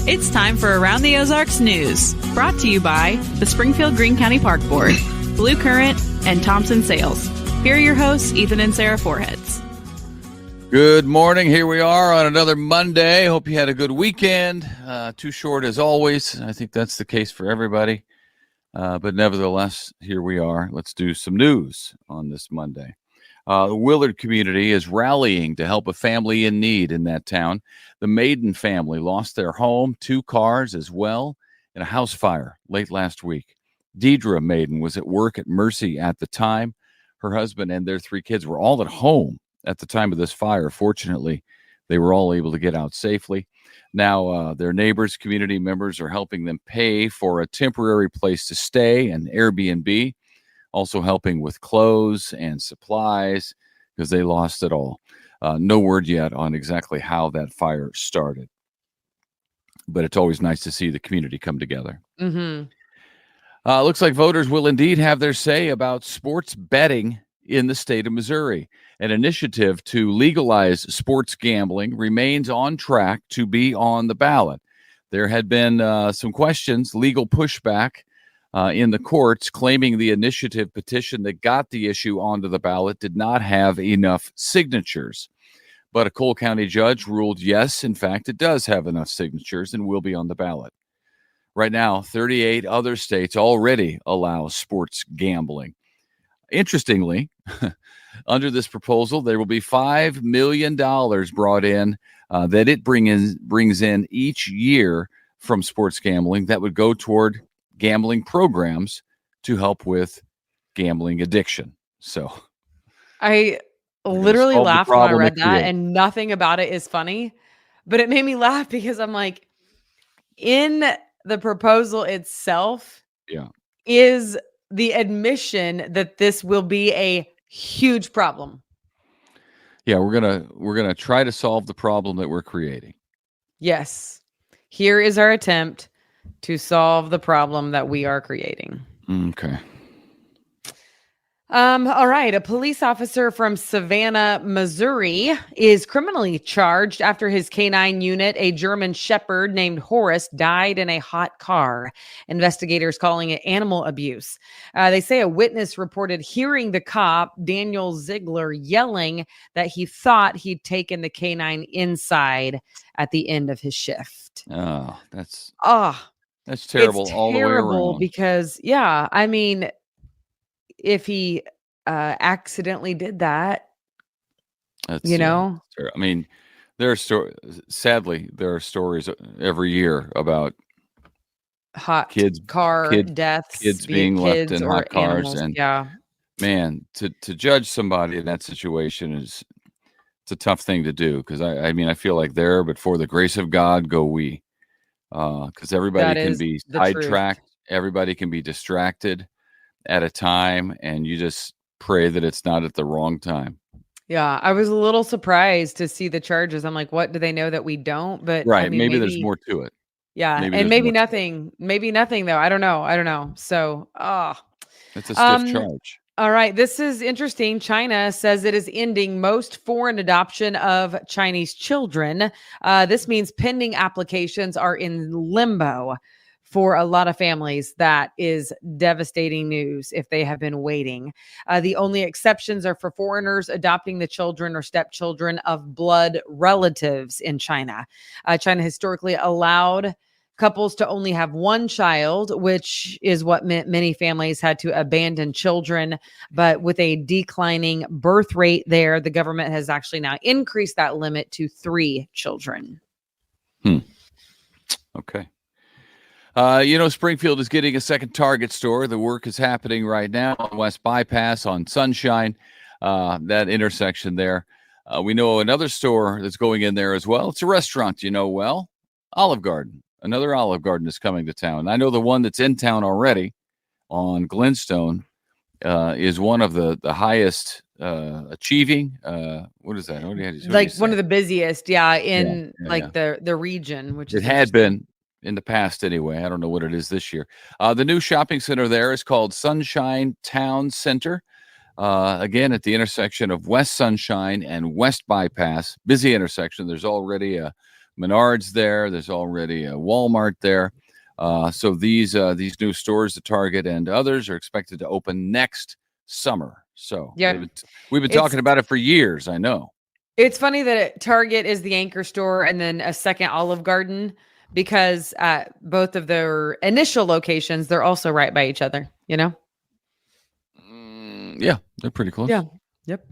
It's time for Around the Ozarks News, brought to you by the Springfield-Greene County Park Board, Blue Current, and Thompson Sales. Here are your hosts, Ethan and Sarah Foreheads. Good morning. Here we are on another Monday. Hope you had a good weekend. Too short as always. I think that's the case for everybody. But nevertheless, here we are. Let's do some news on this Monday. The Willard community is rallying to help a family in need in that town. The Maiden family lost their home, 2 cars as well, in a house fire late last week. Deidre Maiden was at work at Mercy at the time. Her husband and their 3 kids were all at home at the time of this fire. Fortunately, they were all able to get out safely. Now, their neighbors, community members are helping them pay for a temporary place to stay, an Airbnb, also helping with clothes and supplies because they lost it all. No word yet on exactly how that fire started. But it's always nice to see the community come together. Mm-hmm. Looks like voters will indeed have their say about sports betting in the state of Missouri. An initiative to legalize sports gambling remains on track to be on the ballot. There had been some questions, legal pushback in the courts, claiming the initiative petition that got the issue onto the ballot did not have enough signatures. But a Cole County judge ruled yes, in fact, it does have enough signatures and will be on the ballot. Right now, 38 other states already allow sports gambling. Interestingly, under this proposal, there will be $5 million brought in that it brings in each year from sports gambling that would go toward gambling programs to help with gambling addiction. So I literally laughed when I read that, and nothing about it is funny, but it made me laugh because I'm like, in the proposal itself is the admission that this will be a huge problem. Yeah, we're gonna try to solve the problem that we're creating. Yes. Here is our attempt to solve the problem that we are creating. Okay. All right. A police officer from Savannah, Missouri, is criminally charged after his canine unit, a German Shepherd named Horace, died in a hot car. Investigators calling it animal abuse. They say a witness reported hearing the cop, Daniel Ziegler, yelling that he thought he'd taken the canine inside at the end of his shift. Oh, that's terrible. It's all the way around. Because, I mean, if he accidentally did that, I mean, sadly, there are stories every year about deaths, kids being left in hot cars, animals. And man, to judge somebody in that situation it's a tough thing to do, because I mean, I feel like there, but for the grace of God go we, because everybody can be sidetracked, everybody can be distracted at a time, and you just pray that it's not at the wrong time. Yeah, I was a little surprised to see the charges. I'm like, what, do they know that we don't? But right, I mean, maybe there's more to it. Yeah, maybe nothing. Maybe nothing though. I don't know. So, it's a stiff charge. All right, this is interesting. China says it is ending most foreign adoption of Chinese children. This means pending applications are in limbo. For a lot of families, that is devastating news if they have been waiting. The only exceptions are for foreigners adopting the children or stepchildren of blood relatives in China. China historically allowed couples to only have one child, which is what meant many families had to abandon children. But with a declining birth rate there, the government has actually now increased that limit to 3 children. Okay. Springfield is getting a second Target store. The work is happening right now on West Bypass on Sunshine, that intersection there. We know another store that's going in there as well. It's a restaurant, Olive Garden. Another Olive Garden is coming to town. I know the one that's in town already on Glenstone is one of the highest achieving. What is that? One of the busiest, in the region, which it had been in the past anyway. I don't know what it is this year. The new shopping center there is called Sunshine Town Center. Again, at the intersection of West Sunshine and West Bypass, busy intersection. There's already a Menards there. There's already a Walmart there. So these new stores, the Target and others, are expected to open next summer. So we've been talking about it for years. I know. It's funny that Target is the anchor store and then a second Olive Garden, because both of their initial locations, they're also right by each other, you know? Yeah, they're pretty close. Yeah. Yep.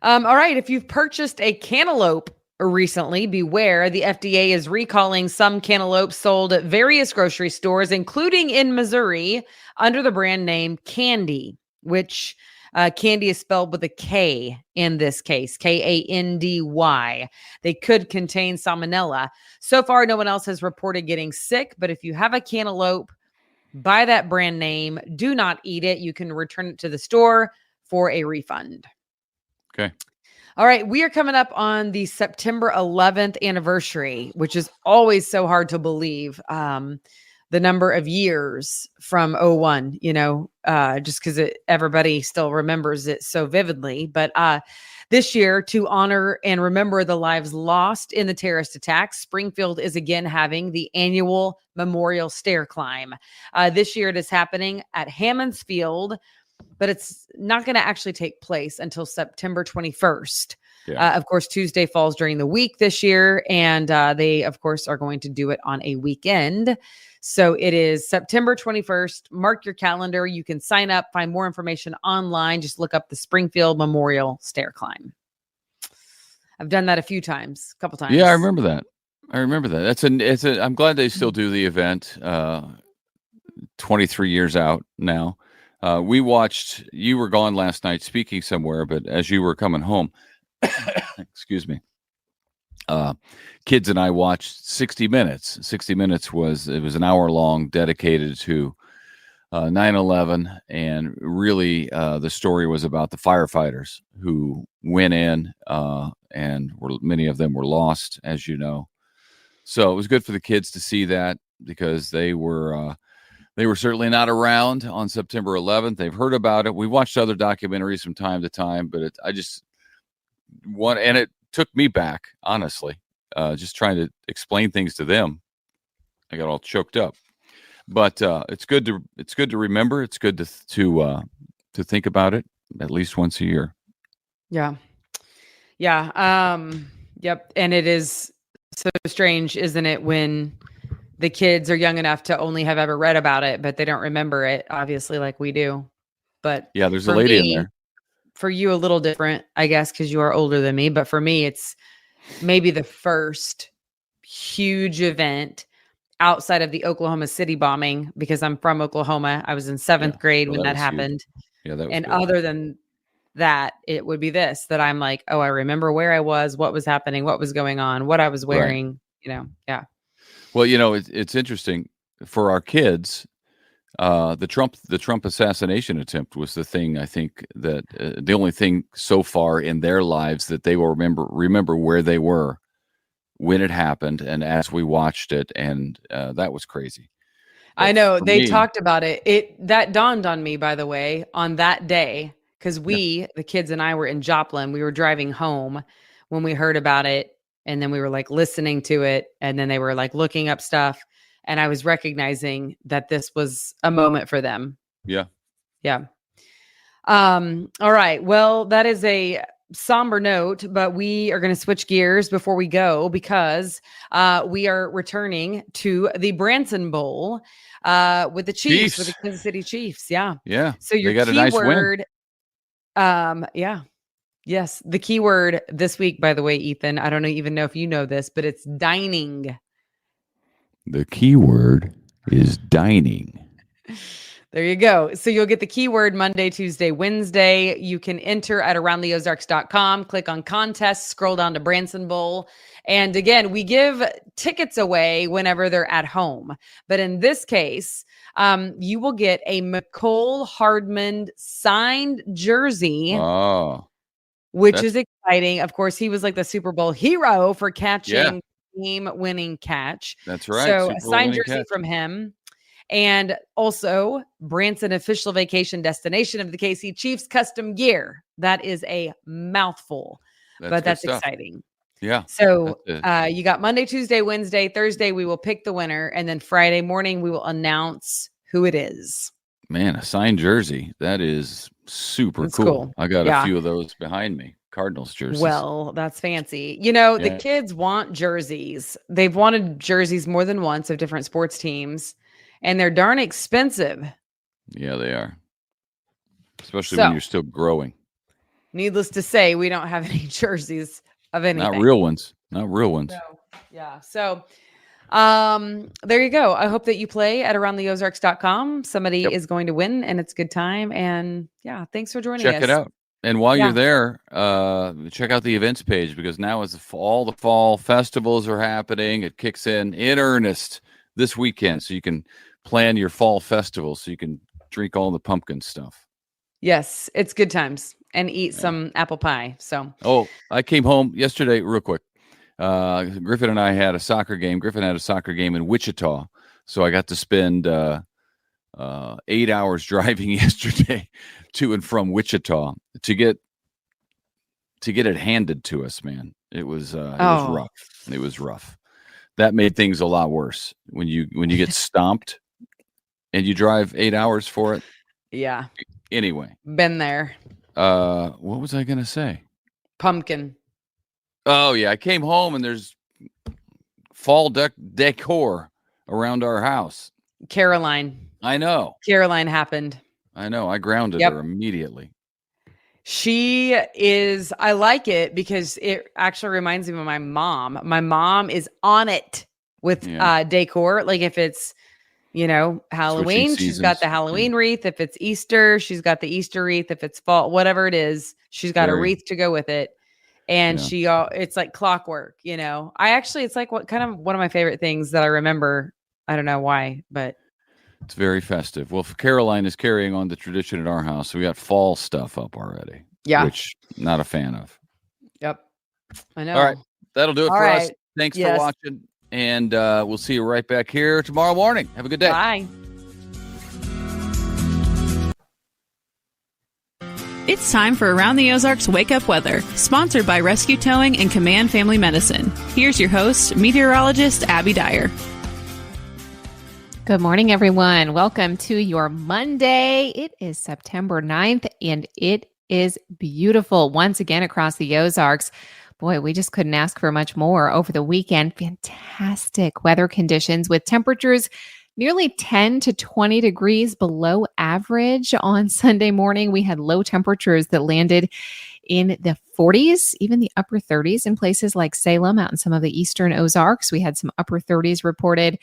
All right. If you've purchased a cantaloupe recently, beware. The FDA is recalling some cantaloupe sold at various grocery stores, including in Missouri, under the brand name Candy, which candy is spelled with a K in this case, Kandy. They could contain salmonella. So far, no one else has reported getting sick, but if you have a cantaloupe by that brand name, do not eat it. You can return it to the store for a refund. Okay. All right. We are coming up on the September 11th anniversary, which is always so hard to believe. The number of years from 01, just because everybody still remembers it so vividly. But this year, to honor and remember the lives lost in the terrorist attacks, Springfield is again having the annual Memorial Stair Climb. This year, it is happening at Hammons Field, but it's not going to actually take place until September 21st. Yeah. Of course, Tuesday falls during the week this year, and they, of course, are going to do it on a weekend. So it is September 21st. Mark your calendar. You can sign up, find more information online. Just look up the Springfield Memorial Stair Climb. I've done that a couple times. Yeah, I remember that. I'm glad they still do the event 23 years out now. We watched, you were gone last night speaking somewhere, but as you were coming home, excuse me, kids and I watched 60 Minutes. 60 Minutes was an hour long, dedicated to 9/11, and really the story was about the firefighters who went in, and many of them were lost, as you know. So it was good for the kids to see that, because they were certainly not around on September 11th. They've heard about it. We watched other documentaries from time to time, but and it took me back, honestly, just trying to explain things to them. I got all choked up, but it's good to remember. It's good to think about it at least once a year. Yeah. Yep. And it is so strange, isn't it, when the kids are young enough to only have ever read about it, but they don't remember it, obviously, like we do. But yeah, there's a lady in there. For you, a little different, I guess, because you are older than me. But for me, it's maybe the first huge event outside of the Oklahoma City bombing, because I'm from Oklahoma. I was in seventh grade when that happened. Huge. Yeah, that was and good. Other than that, it would be this, that I'm like, oh, I remember where I was, what was happening, what was going on, what I was wearing, Yeah. Well, it's interesting for our kids. The Trump assassination attempt was the thing, I think, that the only thing so far in their lives that they will remember where they were when it happened, and as we watched it, and that was crazy. But I know they talked about it. That dawned on me, by the way, on that day, because the kids and I were in Joplin. We were driving home when we heard about it, and then we were like listening to it, and then they were like looking up stuff. And I was recognizing that this was a moment for them. Yeah. All right. Well, that is a somber note, but we are going to switch gears before we go, because we are returning to the Branson Bowl with the Chiefs, with the Kansas City Chiefs. Yeah. So your keyword, yes, the keyword this week, by the way, Ethan, I don't even know if you know this, but it's dining. The keyword is dining. There you go. So you'll get the keyword Monday, Tuesday, Wednesday. You can enter at aroundtheozarks.com, click on contests, scroll down to Branson Bowl. And again, we give tickets away whenever they're at home. But in this case, you will get a McCole Hardman signed jersey. Oh, which is exciting. Of course, he was like the Super Bowl hero for catching game-winning catch. That's right. So a signed jersey from him. And also Branson official vacation destination of the KC Chiefs custom gear. That is a mouthful, but that's exciting. Yeah. So That's it. you got Monday, Tuesday, Wednesday, Thursday, we will pick the winner. And then Friday morning, we will announce who it is. Man, a signed jersey. That is super It's cool. cool. I got a Yeah. few of those behind me. Cardinals jerseys. Well, that's fancy. The Yeah. kids want jerseys. They've wanted jerseys more than once of different sports teams, and they're darn expensive. Yeah, they are. Especially when So, you're still growing. needless to say, we don't have any jerseys of anything. Not real ones. Not real ones. So, yeah. So, there you go. I hope that you play at aroundtheozarks.com. Somebody Yep. is going to win, and it's a good time. And yeah, thanks for joining us. Check it out. And while Yeah. you're there, check out the events page, because now as all the fall festivals are happening, it kicks in earnest this weekend. So you can plan your fall festival, so you can drink all the pumpkin stuff. Yes, it's good times, and eat some apple pie. So, Oh, I came home yesterday real quick. Griffin and I had a soccer game. Griffin had a soccer game in Wichita. So I got to spend 8 hours driving yesterday to and from Wichita to get it handed to us, man. It was rough. It was rough. That made things a lot worse when you get stomped and you drive 8 hours for it. yeah, Anyway, been there. what was I gonna say? Pumpkin. Oh yeah, I came home and there's fall decor around our house. Caroline. I know. Caroline happened. I know. I grounded her immediately. I like it because it actually reminds me of my mom. My mom is on it with decor. Like if it's, Halloween, she's got the Halloween wreath. If it's Easter, she's got the Easter wreath. If it's fall, whatever it is, she's got a wreath to go with it. And it's like clockwork, it's like one of my favorite things that I remember. I don't know why, but it's very festive. Well, Caroline is carrying on the tradition at our house. So we got fall stuff up already. Yeah. Which not a fan of. Yep. I know. All right. That'll do it for us. Thanks for watching. And we'll see you right back here tomorrow morning. Have a good day. Bye. It's time for Around the Ozarks Wake Up Weather, sponsored by Rescue Towing and Command Family Medicine. Here's your host, meteorologist Abby Dyer. Good morning, everyone. Welcome to your Monday. It is September 9th, and it is beautiful once again across the Ozarks. Boy, we just couldn't ask for much more over the weekend. Fantastic weather conditions with temperatures nearly 10 to 20 degrees below average on Sunday morning. We had low temperatures that landed in the 40s, even the upper 30s in places like Salem out in some of the eastern Ozarks. We had some upper 30s reported.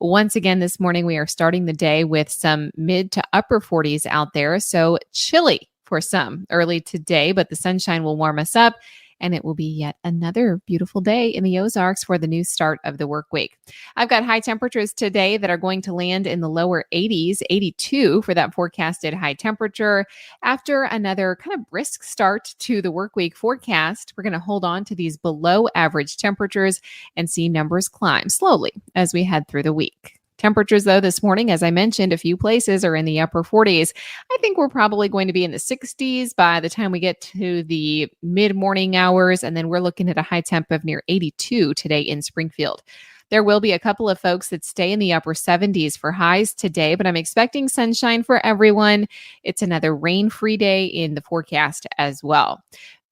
Once again, this morning, we are starting the day with some mid to upper 40s out there. So chilly for some early today, but the sunshine will warm us up. And it will be yet another beautiful day in the Ozarks for the new start of the work week. I've got high temperatures today that are going to land in the lower 80s, 82 for that forecasted high temperature. After another kind of brisk start to the work week forecast, we're going to hold on to these below average temperatures and see numbers climb slowly as we head through the week. Temperatures, though, this morning, as I mentioned, a few places are in the upper 40s. I think we're probably going to be in the 60s by the time we get to the mid-morning hours, and then we're looking at a high temp of near 82 today in Springfield. There will be a couple of folks that stay in the upper 70s for highs today, but I'm expecting sunshine for everyone. It's another rain-free day in the forecast as well.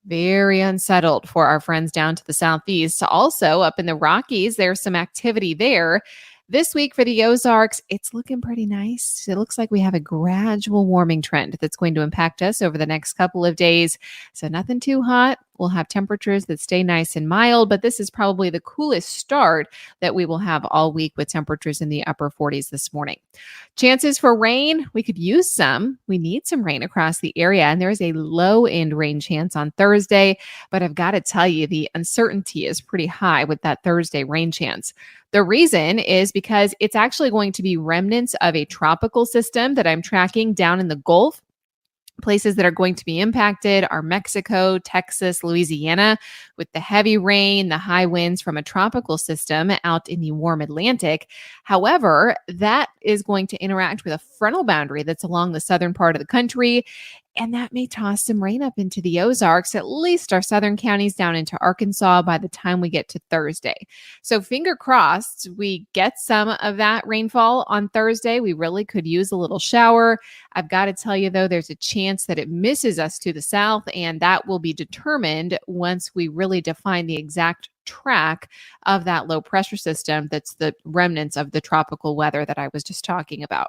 Very unsettled for our friends down to the southeast. Also, up in the Rockies, there's some activity there. This week for the Ozarks, it's looking pretty nice. It looks like we have a gradual warming trend that's going to impact us over the next couple of days. So nothing too hot. We'll have temperatures that stay nice and mild, but this is probably the coolest start that we will have all week with temperatures in the upper 40s this morning. Chances for rain, we could use some. We need some rain across the area, and there is a low-end rain chance on Thursday, but I've got to tell you, the uncertainty is pretty high with that Thursday rain chance. The reason is because it's actually going to be remnants of a tropical system that I'm tracking down in the Gulf. Places that are going to be impacted are Mexico, Texas, Louisiana, with the heavy rain, the high winds from a tropical system out in the warm Atlantic. However, that is going to interact with a frontal boundary that's along the southern part of the country. And that may toss some rain up into the Ozarks, at least our southern counties down into Arkansas by the time we get to Thursday. So finger crossed, we get some of that rainfall on Thursday. We really could use a little shower. I've got to tell you, though, there's a chance that it misses us to the south, and that will be determined once we really define the exact track of that low pressure system that's the remnants of the tropical weather that I was just talking about.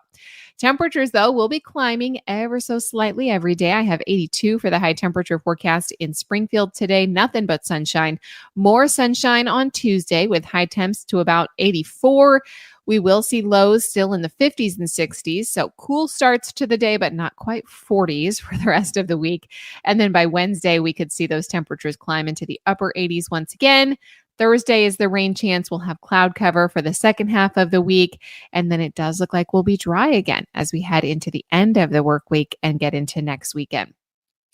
Temperatures, though, will be climbing ever so slightly every day. I have 82 for the high temperature forecast in Springfield today. Nothing but sunshine. More sunshine on Tuesday with high temps to about 84. We will see lows still in the 50s and 60s. So cool starts to the day, but not quite 40s for the rest of the week. And then by Wednesday, we could see those temperatures climb into the upper 80s once again. Thursday is the rain chance. We'll have cloud cover for the second half of the week. And then it does look like we'll be dry again as we head into the end of the work week and get into next weekend.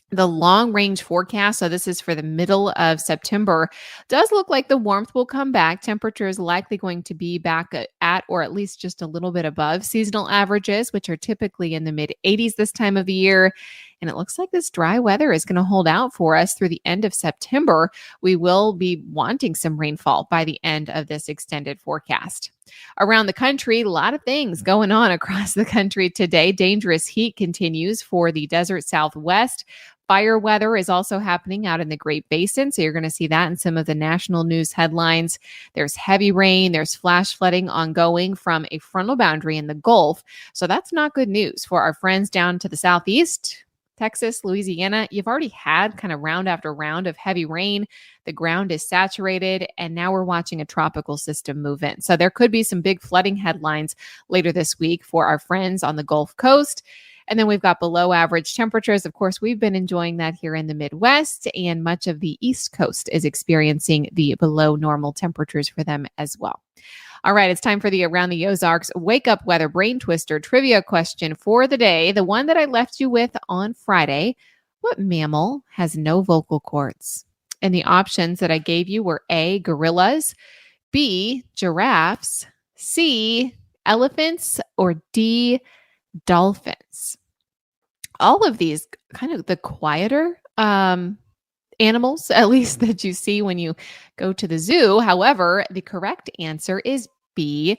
The long range forecast, so this is for the middle of September, does look like the warmth will come back. Temperature is likely going to be back at or at least just a little bit above seasonal averages, which are typically in the mid 80s this time of the year. And it looks like this dry weather is going to hold out for us through the end of September. We will be wanting some rainfall by the end of this extended forecast. Around the country, a lot of things going on across the country today. Dangerous heat continues for the desert Southwest. Fire weather is also happening out in the Great Basin. So you're going to see that in some of the national news headlines. There's heavy rain. There's flash flooding ongoing from a frontal boundary in the Gulf. So that's not good news for our friends down to the southeast. Texas, Louisiana, you've already had kind of round after round of heavy rain. The ground is saturated, and now we're watching a tropical system move in. So there could be some big flooding headlines later this week for our friends on the Gulf Coast. And then we've got below average temperatures. Of course, we've been enjoying that here in the Midwest, and much of the East Coast is experiencing the below normal temperatures for them as well. All right, it's time for the Around the Ozarks Wake Up Weather Brain Twister trivia question for the day. The one that I left you with on Friday. What mammal has no vocal cords? And the options that I gave you were A, gorillas, B, giraffes, C, elephants, or D, dolphins. All of these kind of the quieter animals, at least that you see when you go to the zoo. However, the correct answer is B,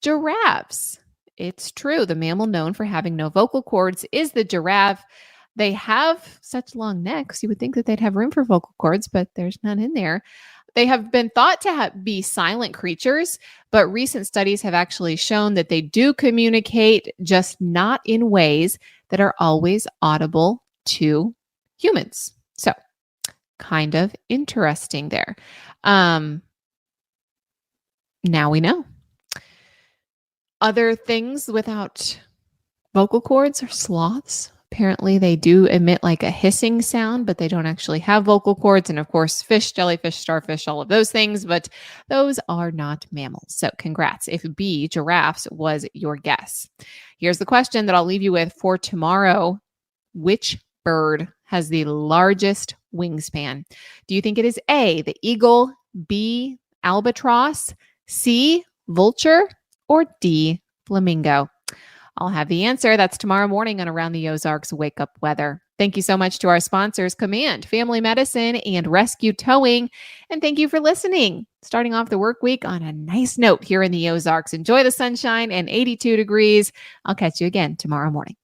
giraffes. It's true. The mammal known for having no vocal cords is the giraffe. They have such long necks. You would think that they'd have room for vocal cords, but there's none in there. They have been thought to be silent creatures, but recent studies have actually shown that they do communicate, just not in ways that are always audible to humans. So kind of interesting there. Now we know. Other things without vocal cords are sloths. Apparently, they do emit like a hissing sound, but they don't actually have vocal cords. And of course, fish, jellyfish, starfish, all of those things, but those are not mammals. So congrats if B, giraffes, was your guess. Here's the question that I'll leave you with for tomorrow. Which bird has the largest wingspan? Do you think it is A, the eagle, B, albatross, C, vulture, or D, flamingo? I'll have the answer. That's tomorrow morning on Around the Ozarks Wake Up Weather. Thank you so much to our sponsors, Command Family Medicine and Rescue Towing. And thank you for listening. Starting off the work week on a nice note here in the Ozarks. Enjoy the sunshine and 82 degrees. I'll catch you again tomorrow morning.